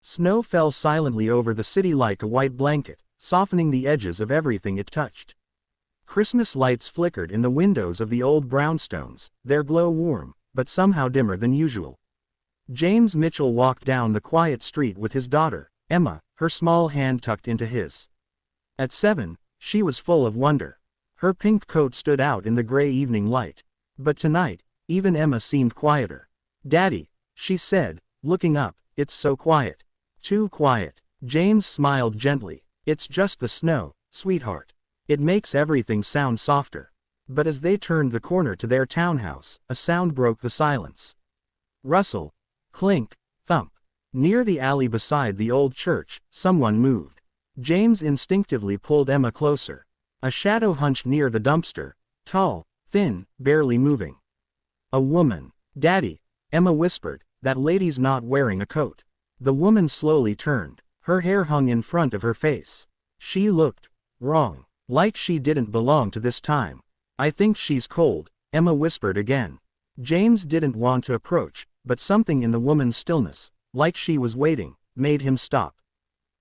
Snow fell silently over the city like a white blanket, softening the edges of everything it touched. Christmas lights flickered in the windows of the old brownstones, their glow warm, but somehow dimmer than usual. James Mitchell walked down the quiet street with his daughter, Emma, her small hand tucked into his. At 7, she was full of wonder. Her pink coat stood out in the gray evening light. But tonight, even Emma seemed quieter. "Daddy," she said, looking up, "it's so quiet." "Too quiet." James smiled gently. "It's just the snow, sweetheart. It makes everything sound softer." But as they turned the corner to their townhouse, a sound broke the silence. Rustle. Clink. Thump. Near the alley beside the old church, someone moved. James instinctively pulled Emma closer. A shadow hunched near the dumpster, tall, thin, barely moving. "A woman." "Daddy," Emma whispered, "that lady's not wearing a coat." The woman slowly turned. Her hair hung in front of her face. She looked wrong, like she didn't belong to this time. "I think she's cold," Emma whispered again. James didn't want to approach, but something in the woman's stillness, like she was waiting, made him stop.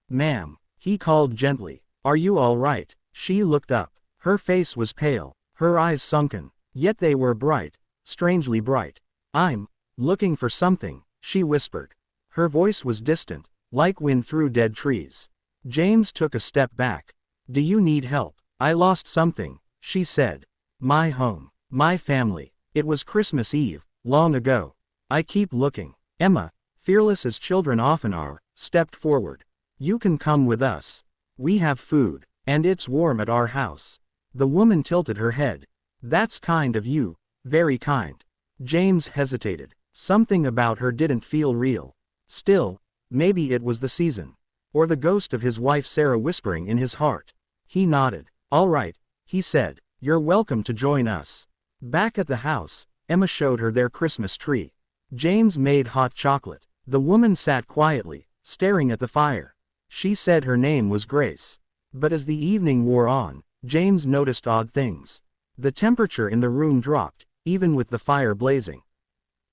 "Ma'am," he called gently, "are you all right?" She looked up. Her face was pale, her eyes sunken, yet they were bright, strangely bright. "I'm looking for something," she whispered. Her voice was distant, like wind through dead trees. James took a step back. "Do you need help?" "I lost something," she said. "My home. My family. It was Christmas Eve, long ago. I keep looking." Emma, fearless as children often are, stepped forward. "You can come with us. We have food, and it's warm at our house." The woman tilted her head. "That's kind of you, very kind." James hesitated. Something about her didn't feel real. Still, maybe it was the season. Or the ghost of his wife Sarah whispering in his heart. He nodded. "All right," he said. "You're welcome to join us." Back at the house, Emma showed her their Christmas tree. James made hot chocolate. The woman sat quietly, staring at the fire. She said her name was Grace. But as the evening wore on, James noticed odd things. The temperature in the room dropped, even with the fire blazing.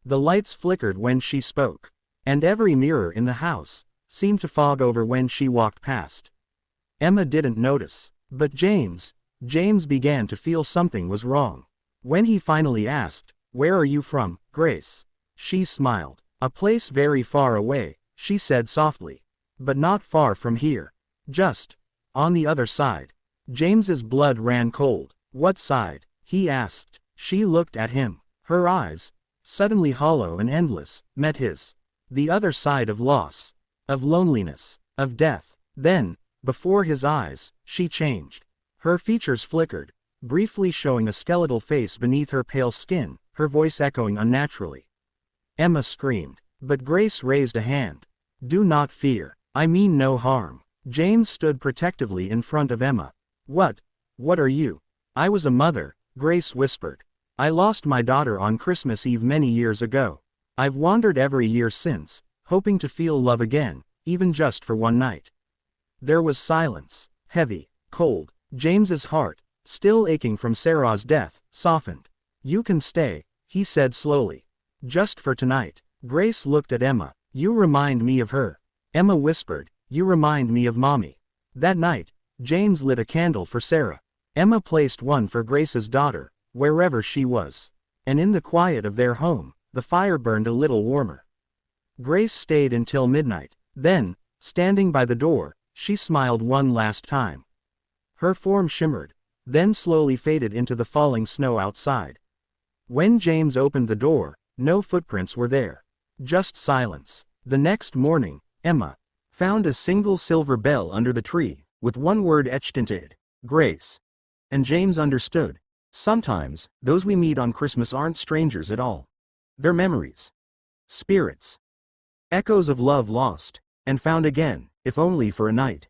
The lights flickered when she spoke. And every mirror in the house seemed to fog over when she walked past. Emma didn't notice. But James began to feel something was wrong. When he finally asked, "Where are you from, Grace?" she smiled. "A place very far away," she said softly. "But not far from here. Just on the other side." James's blood ran cold. "What side?" he asked. She looked at him. Her eyes, suddenly hollow and endless, met his. "The other side of loss. Of loneliness. Of death." Then, before his eyes, she changed. Her features flickered, briefly showing a skeletal face beneath her pale skin, her voice echoing unnaturally. Emma screamed. But Grace raised a hand. "Do not fear. I mean no harm." James stood protectively in front of Emma. What are you?" "I was a mother," Grace whispered. "I lost my daughter on Christmas Eve many years ago. I've wandered every year since, hoping to feel love again, even just for one night." There was silence. Heavy, cold. James's heart, still aching from Sarah's death, softened. "You can stay," he said slowly. "Just for tonight." Grace looked at Emma. "You remind me of her." Emma whispered, "You remind me of Mommy." That night, James lit a candle for Sarah. Emma placed one for Grace's daughter, wherever she was. And in the quiet of their home, the fire burned a little warmer. Grace stayed until midnight. Then, standing by the door, she smiled one last time. Her form shimmered, then slowly faded into the falling snow outside. When James opened the door, no footprints were there. Just silence. The next morning, Emma found a single silver bell under the tree, with one word etched into it: Grace. And James understood. Sometimes, those we meet on Christmas aren't strangers at all. They're memories. Spirits. Echoes of love lost, and found again, if only for a night.